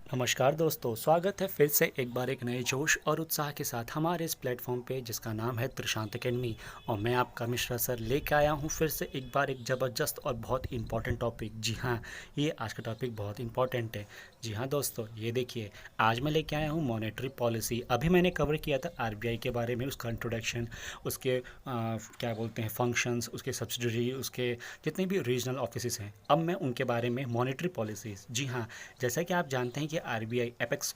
नमस्कार दोस्तों, स्वागत है फिर से एक बार एक नए जोश और उत्साह के साथ हमारे इस प्लेटफॉर्म पे जिसका नाम है त्रिशांत अकेडमी। और मैं आपका मिश्रा सर लेके आया हूँ फिर से एक बार एक ज़बरदस्त और बहुत इम्पॉर्टेंट टॉपिक। जी हाँ, ये आज का टॉपिक बहुत इम्पॉर्टेंट है। जी हाँ दोस्तों, ये देखिए, आज मैं लेके आया हूँ मॉनेटरी पॉलिसी। अभी मैंने कवर किया था आरबीआई के बारे में, उसका इंट्रोडक्शन, उसके क्या बोलते हैं फंक्शंस, उसके सब्सिडरी, उसके जितने भी रीजनल ऑफिस हैं। अब मैं उनके बारे में मॉनेटरी पॉलिसीज़। जी हाँ, जैसा कि आप जानते हैं कि आरबीआई एपेक्स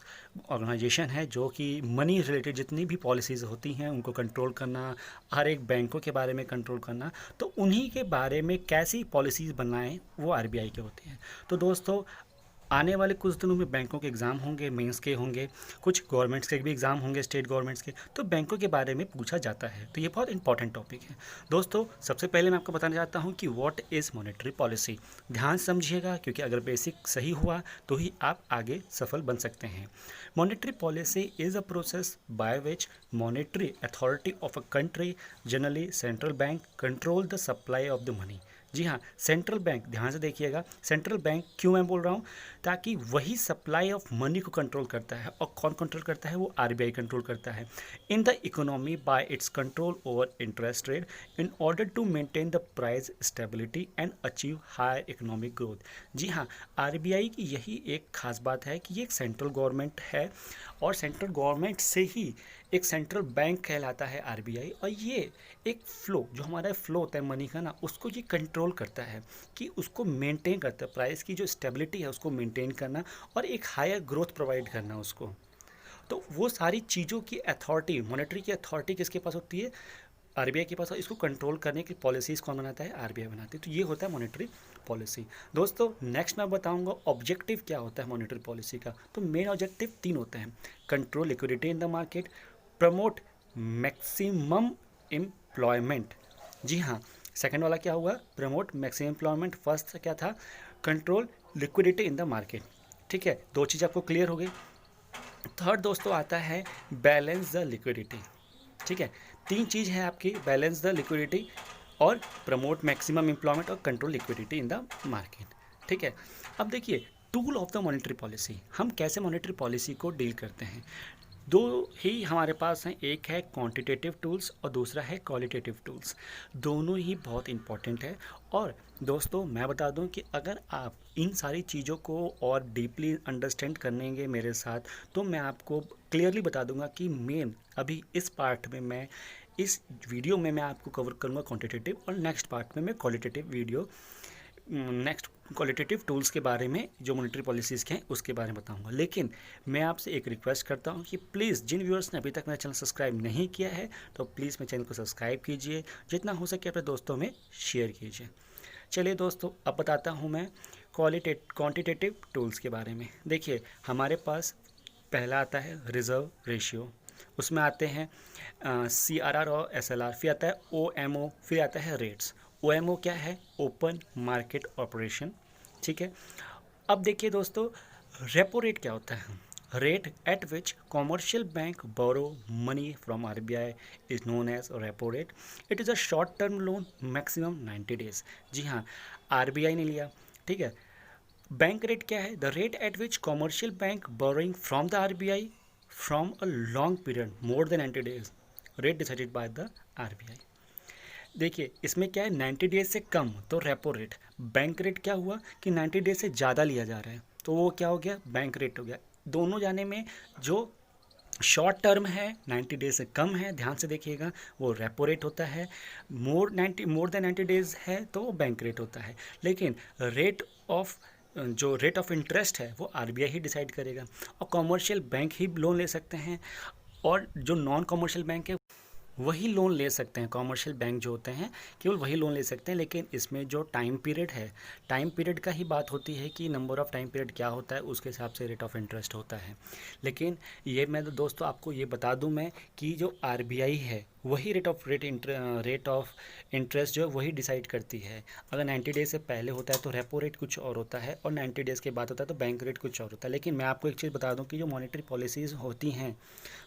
ऑर्गेनाइजेशन है जो कि मनी रिलेटेड जितनी भी पॉलिसीज़ होती हैं उनको कंट्रोल करना, हर एक बैंकों के बारे में कंट्रोल करना, तो उन्हीं के बारे में कैसी पॉलिसीज़ बनाएं वो आरबीआई के होते हैं। तो दोस्तों, आने वाले कुछ दिनों में बैंकों के एग्ज़ाम होंगे, मेंस के होंगे, कुछ गवर्नमेंट्स के भी एग्ज़ाम होंगे, स्टेट गवर्नमेंट्स के, तो बैंकों के बारे में पूछा जाता है। तो ये बहुत इंपॉर्टेंट टॉपिक है दोस्तों। सबसे पहले मैं आपको बताना चाहता हूँ कि व्हाट इज़ मॉनेटरी पॉलिसी। ध्यान समझिएगा, क्योंकि अगर बेसिक सही हुआ तो ही आप आगे सफल बन सकते हैं। Monetary policy is a process by which monetary authority of a country, generally central bank, control the supply of the money. जी हाँ, सेंट्रल बैंक, ध्यान से देखिएगा, सेंट्रल बैंक क्यों मैं बोल रहा हूँ, ताकि वही सप्लाई ऑफ मनी को कंट्रोल करता है। और कौन कंट्रोल करता है? वो आरबीआई कंट्रोल करता है in the economy by its control over interest rate in order to maintain the price stability and achieve high economic growth. जी हाँ, आरबीआई की यही एक खास बात है कि ये एक सेंट्रल गवर्नमेंट है और सेंट्रल गवर्नमेंट से ही एक सेंट्रल बैंक कहलाता है आरबीआई। और ये एक फ़्लो, जो हमारा फ़्लो होता है मनी का ना, उसको ये कंट्रोल करता है कि उसको मेंटेन करता है, प्राइस की जो स्टेबिलिटी है उसको मेंटेन करना और एक हायर ग्रोथ प्रोवाइड करना उसको। तो वो सारी चीज़ों की अथॉरिटी, मॉनेटरी की अथॉरिटी किसके पास होती है? आरबीआई के पास। और इसको कंट्रोल करने की पॉलिसीज़ कौन बनाता है? आरबीआई बनाती है। तो ये होता है मॉनेटरी पॉलिसी। दोस्तों, नेक्स्ट मैं बताऊंगा ऑब्जेक्टिव क्या होता है मॉनेटरी पॉलिसी का। तो मेन ऑब्जेक्टिव तीन होते हैं: control liquidity in the market, promote maximum employment. जी हाँ, सेकंड वाला क्या हुआ? Promote maximum employment. फर्स्ट क्या था? Control liquidity in the market. ठीक है, दो चीज़ आपको क्लियर हो गई। थर्ड दोस्तों आता है बैलेंस द लिक्विडिटी। ठीक है, तीन चीज़ है आपकी: बैलेंस द लिक्विडिटी और प्रमोट मैक्सिमम एम्प्लॉयमेंट और control liquidity in the market. ठीक है, अब देखिए, tool of the monetary policy, हम कैसे मॉनेटरी पॉलिसी को डील करते हैं। दो ही हमारे पास हैं, एक है क्वांटिटेटिव टूल्स और दूसरा है क्वालिटेटिव टूल्स। दोनों ही बहुत इंपॉर्टेंट है। और दोस्तों, मैं बता दूं कि अगर आप इन सारी चीज़ों को और डीपली अंडरस्टैंड करेंगे मेरे साथ, तो मैं आपको क्लियरली बता दूंगा कि मेन अभी इस पार्ट में मैं, इस वीडियो में मैं आपको कवर करूंगा क्वांटिटेटिव, और नेक्स्ट पार्ट में मैं qualitative video, next qualitative tools के बारे में, जो मॉनेटरी पॉलिसीज़ के हैं उसके बारे में बताऊंगा। लेकिन मैं आपसे एक रिक्वेस्ट करता हूं कि प्लीज़, जिन व्यूअर्स ने अभी तक मेरा चैनल सब्सक्राइब नहीं किया है, तो प्लीज़ मेरे चैनल को सब्सक्राइब कीजिए, जितना हो सके अपने दोस्तों में शेयर कीजिए। चलिए दोस्तों, अब बताता हूँ मैं क्वांटिटेटिव टूल्स के बारे में। देखिए, हमारे पास पहला आता है रिज़र्व रेशियो, उसमें आते हैं CRR और SLR, फिर आता है OMO, फिर आता है रेट्स। OMO क्या है? Open market operation. ठीक है, अब देखिए दोस्तों, रेपो रेट क्या होता है? Rate at which commercial bank borrow money from RBI is known as repo rate. It is a short term loan, maximum 90 days. जी हाँ, आरबीआई ने लिया। ठीक है, बैंक रेट क्या है? The rate at which commercial bank borrowing from the RBI from a long period more than 90 days, rate decided by the RBI. देखिए, इसमें क्या है, 90 डेज से कम तो रेपो रेट। बैंक रेट क्या हुआ कि 90 डेज से ज़्यादा लिया जा रहा है, तो वो क्या हो गया? बैंक रेट हो गया। दोनों जाने में जो शॉर्ट टर्म है, 90 डेज से कम है, ध्यान से देखिएगा, वो रेपो रेट होता है। मोर देन 90 डेज है तो वो बैंक रेट होता है। लेकिन रेट ऑफ, जो रेट ऑफ इंटरेस्ट है वो आरबीआई ही डिसाइड करेगा। और कॉमर्शियल बैंक ही लोन ले सकते हैं, और जो नॉन कॉमर्शियल बैंक है वही लोन ले सकते हैं। कॉमर्शियल बैंक जो होते हैं केवल वही लोन ले सकते हैं। लेकिन इसमें जो टाइम पीरियड है, टाइम पीरियड का ही बात होती है कि नंबर ऑफ़ टाइम पीरियड क्या होता है, उसके हिसाब से रेट ऑफ इंटरेस्ट होता है। लेकिन ये मैं तो दोस्तों आपको ये बता दूं मैं कि जो आरबीआई है वही रेट ऑफ इंटरेस्ट जो है वही डिसाइड करती है। अगर 90 डेज से पहले होता है तो रेपो रेट कुछ और होता है, और 90 डेज़ के बाद होता है तो बैंक रेट कुछ और होता है। लेकिन मैं आपको एक चीज़ बता दूं कि जो मॉनेटरी पॉलिसीज़ होती हैं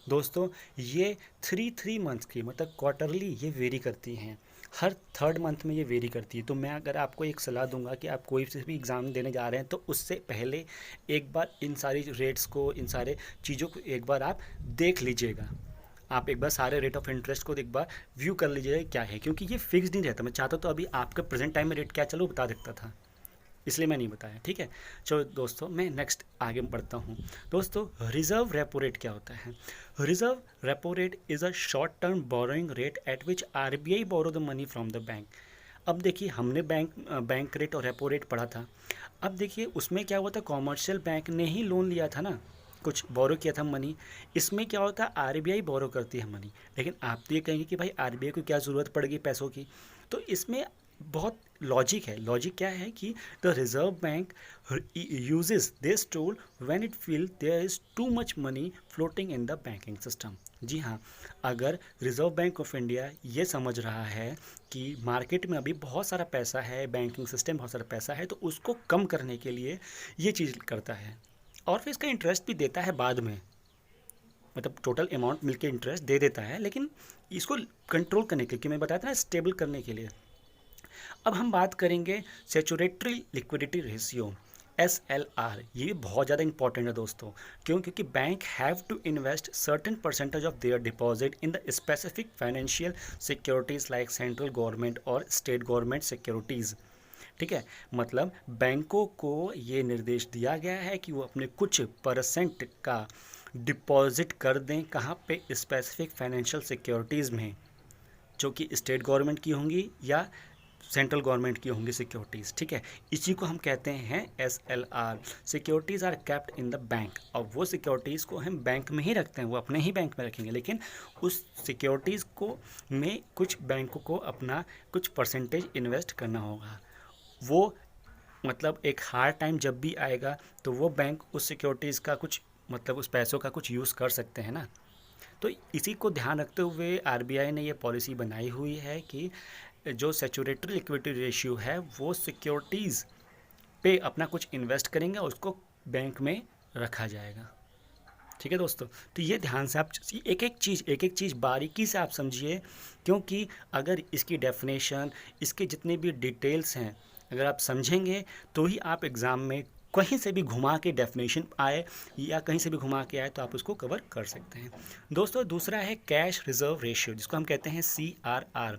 दोस्तों, ये 3 मंथ्स की, मतलब क्वार्टरली ये वेरी करती हैं। हर थर्ड मंथ में ये वेरी करती है। तो मैं अगर आपको एक सलाह दूंगा कि आप कोई से भी एग्ज़ाम देने जा रहे हैं तो उससे पहले एक बार इन सारी रेट्स को, इन सारे चीज़ों को एक बार आप देख लीजिएगा। आप एक बार सारे रेट ऑफ इंटरेस्ट को एक बार व्यू कर लीजिएगा क्या है, क्योंकि ये फिक्स नहीं रहता। मैं चाहता तो अभी आपके प्रेजेंट टाइम में रेट क्या चलो बता देता था, इसलिए मैं नहीं बताया, ठीक है। चलो दोस्तों, मैं नेक्स्ट आगे बढ़ता हूँ। दोस्तों, रिजर्व रेपो रेट क्या होता है? Reserve repo rate is a short term borrowing rate at which RBI borrow the money from the bank. अब देखिए, हमने बैंक रेट और रेपो रेट पढ़ा था। अब देखिए उसमें क्या हुआ था, कॉमर्शियल बैंक ने ही लोन लिया था ना, कुछ बोरो किया था मनी। इसमें क्या होता है, आरबीआई बोरो करती है मनी। लेकिन आप तो ये कहेंगे कि भाई आरबीआई को क्या ज़रूरत पड़ेगी पैसों की, तो इसमें बहुत लॉजिक है। लॉजिक क्या है कि the reserve bank uses this tool when it feel there is too much money floating in the banking system. जी हाँ, अगर रिजर्व बैंक ऑफ इंडिया ये समझ रहा है कि मार्केट में अभी बहुत सारा पैसा है, बैंकिंग सिस्टम बहुत सारा पैसा है, तो उसको कम करने के लिए ये चीज़ करता है। और फिर इसका इंटरेस्ट भी देता है बाद में, मतलब टोटल अमाउंट मिलके इंटरेस्ट दे देता है, लेकिन इसको कंट्रोल करने के लिए, कि मैं बताया था ना, स्टेबल करने के लिए। अब हम बात करेंगे सेचुरेटरी लिक्विडिटी रेशियो, SLR। ये बहुत ज़्यादा इंपॉर्टेंट है दोस्तों। क्यों? क्योंकि bank have to invest certain percentage of their deposit in the specific financial securities like central government और स्टेट गवर्नमेंट सिक्योरिटीज़। ठीक है, मतलब बैंकों को ये निर्देश दिया गया है कि वो अपने कुछ परसेंट का डिपॉजिट कर दें, कहाँ पे? स्पेसिफिक फाइनेंशियल सिक्योरिटीज़ में, जो कि स्टेट गवर्नमेंट की होंगी या सेंट्रल गवर्नमेंट की होंगी सिक्योरिटीज़। ठीक है, इसी को हम कहते हैं SLR। Securities are kept in the bank. और वो सिक्योरिटीज़ को हम बैंक में ही रखते हैं, वो अपने ही बैंक में रखेंगे, लेकिन उस सिक्योरिटीज़ को में कुछ बैंकों को अपना कुछ परसेंटेज इन्वेस्ट करना होगा। वो मतलब एक हार्ड टाइम जब भी आएगा तो वो बैंक उस सिक्योरिटीज़ का कुछ, मतलब उस पैसों का कुछ यूज़ कर सकते हैं ना। तो इसी को ध्यान रखते हुए आरबीआई ने ये पॉलिसी बनाई हुई है कि जो सेचुरेटरी लिक्विडिटी रेशियो है वो सिक्योरिटीज़ पे अपना कुछ इन्वेस्ट करेंगे और उसको बैंक में रखा जाएगा। ठीक है दोस्तों, तो ये ध्यान से आप एक एक चीज़ बारीकी से आप समझिए, क्योंकि अगर इसकी डेफिनेशन, इसके जितने भी डिटेल्स हैं, अगर आप समझेंगे तो ही आप एग्ज़ाम में कहीं से भी घुमा के डेफिनेशन आए या कहीं से भी घुमा के आए तो आप उसको कवर कर सकते हैं। दोस्तों, दूसरा है कैश रिजर्व रेशियो, जिसको हम कहते हैं CRR।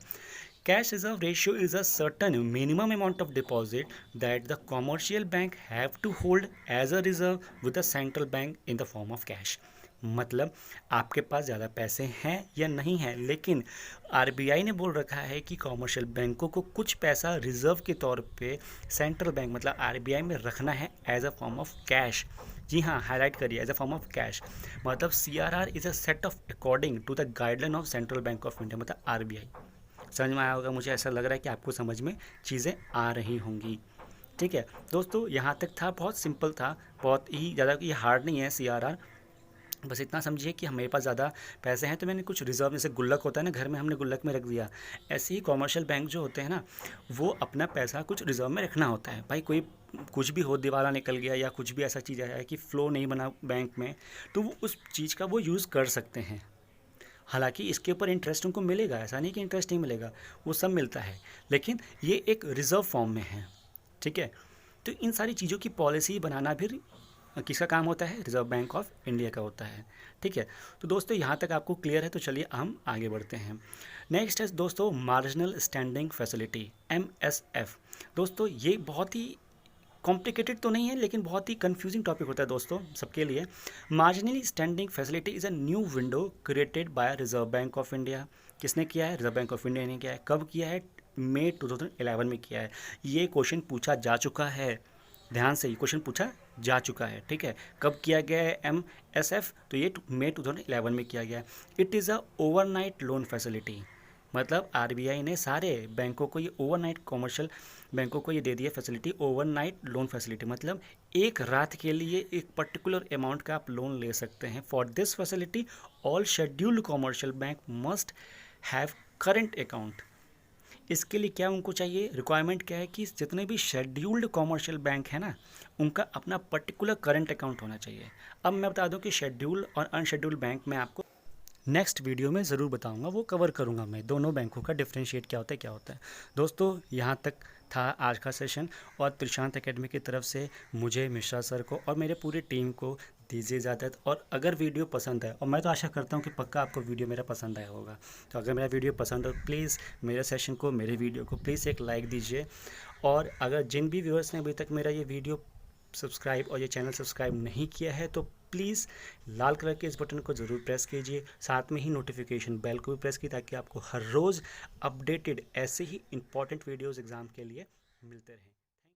Cash reserve ratio is a certain minimum amount of deposit that the commercial bank have to hold as a reserve with the central bank in the form of cash। मतलब आपके पास ज़्यादा पैसे हैं या नहीं हैं, लेकिन आरबीआई ने बोल रखा है कि कॉमर्शियल बैंकों को कुछ पैसा रिजर्व के तौर पे सेंट्रल बैंक मतलब आरबीआई में रखना है as a form of cash. जी हाँ, हाईलाइट करिए, as a form of cash. मतलब CRR is a set of according to the guideline of central bank of India, मतलब आरबीआई। समझ में आया होगा, मुझे ऐसा लग रहा है कि आपको समझ में चीज़ें आ रही होंगी। ठीक है दोस्तों, यहाँ तक था, बहुत सिंपल था, बहुत ही ज़्यादा ये हार्ड नहीं है CRR। बस इतना समझिए कि हमारे पास ज़्यादा पैसे हैं तो मैंने कुछ रिजर्व, जैसे गुल्लक होता है ना घर में, हमने गुल्लक में रख दिया। ऐसे ही कॉमर्शियल बैंक जो होते हैं ना, वो अपना पैसा कुछ रिजर्व में रखना होता है। भाई कोई कुछ भी हो, दिवाला निकल गया या कुछ भी ऐसा चीज़ आया है कि फ़्लो नहीं बना बैंक में, तो वो उस चीज़ का वो यूज़ कर सकते हैं। हालांकि इसके ऊपर इंटरेस्ट उनको मिलेगा, ऐसा नहीं कि इंटरेस्ट नहीं मिलेगा, वो सब मिलता है, लेकिन ये एक रिजर्व फॉर्म में है। ठीक है, तो इन सारी चीज़ों की पॉलिसी बनाना भी किसका काम होता है? रिजर्व बैंक ऑफ इंडिया का होता है। ठीक है, तो दोस्तों यहाँ तक आपको क्लियर है, तो चलिए हम आगे बढ़ते हैं। नेक्स्ट है दोस्तों मार्जिनल स्टैंडिंग फैसिलिटी, MSF। दोस्तों ये बहुत ही कॉम्प्लिकेटेड तो नहीं है, लेकिन बहुत ही कंफ्यूजिंग टॉपिक होता है दोस्तों सबके लिए। Marginally standing facility is a new window created by reserve bank of India. किसने किया है? रिजर्व बैंक ऑफ इंडिया ने किया है। कब किया है? मई 2011 में किया है। ये क्वेश्चन पूछा जा चुका है, ध्यान से, ये क्वेश्चन पूछा जा चुका है। ठीक है, कब किया गया है MSF? तो ये मई 2011 में किया गया है। It is a overnight loan facility. मतलब आरबीआई ने सारे बैंकों को ये ओवरनाइट, कॉमर्शियल बैंकों को ये दे दिया फैसिलिटी, ओवरनाइट लोन फैसिलिटी। मतलब एक रात के लिए एक पर्टिकुलर अमाउंट का आप लोन ले सकते हैं। For this facility all scheduled commercial bank must have current account. इसके लिए क्या उनको चाहिए, रिक्वायरमेंट क्या है कि जितने भी शेड्यूल्ड कॉमर्शियल बैंक है ना, उनका अपना पर्टिकुलर करंट अकाउंट होना चाहिए। अब मैं बता दूं कि शेड्यूल्ड और अनशेड्यूल्ड बैंक में आपको नेक्स्ट वीडियो में ज़रूर बताऊंगा, वो कवर करूंगा मैं दोनों बैंकों का डिफरेंशिएट क्या होता है। दोस्तों यहाँ तक था आज का सेशन, और त्रिशांत एकेडमी की तरफ से मुझे, मिश्रा सर को और मेरे पूरी टीम को दीजिए इजाज़त। और अगर वीडियो पसंद है, और मैं तो आशा करता हूँ कि पक्का आपको वीडियो मेरा पसंद आया होगा, तो अगर मेरा वीडियो पसंद हो प्लीज़ मेरे सेशन को, मेरे वीडियो को प्लीज़ एक लाइक दीजिए। और अगर जिन भी व्यूअर्स ने अभी तक मेरा ये वीडियो सब्सक्राइब और ये चैनल सब्सक्राइब नहीं किया है, तो प्लीज़ लाल कलर के इस बटन को ज़रूर प्रेस कीजिए, साथ में ही नोटिफिकेशन बेल को भी प्रेस की, ताकि आपको हर रोज़ अपडेटेड ऐसे ही इंपॉर्टेंट वीडियोस एग्ज़ाम के लिए मिलते रहें।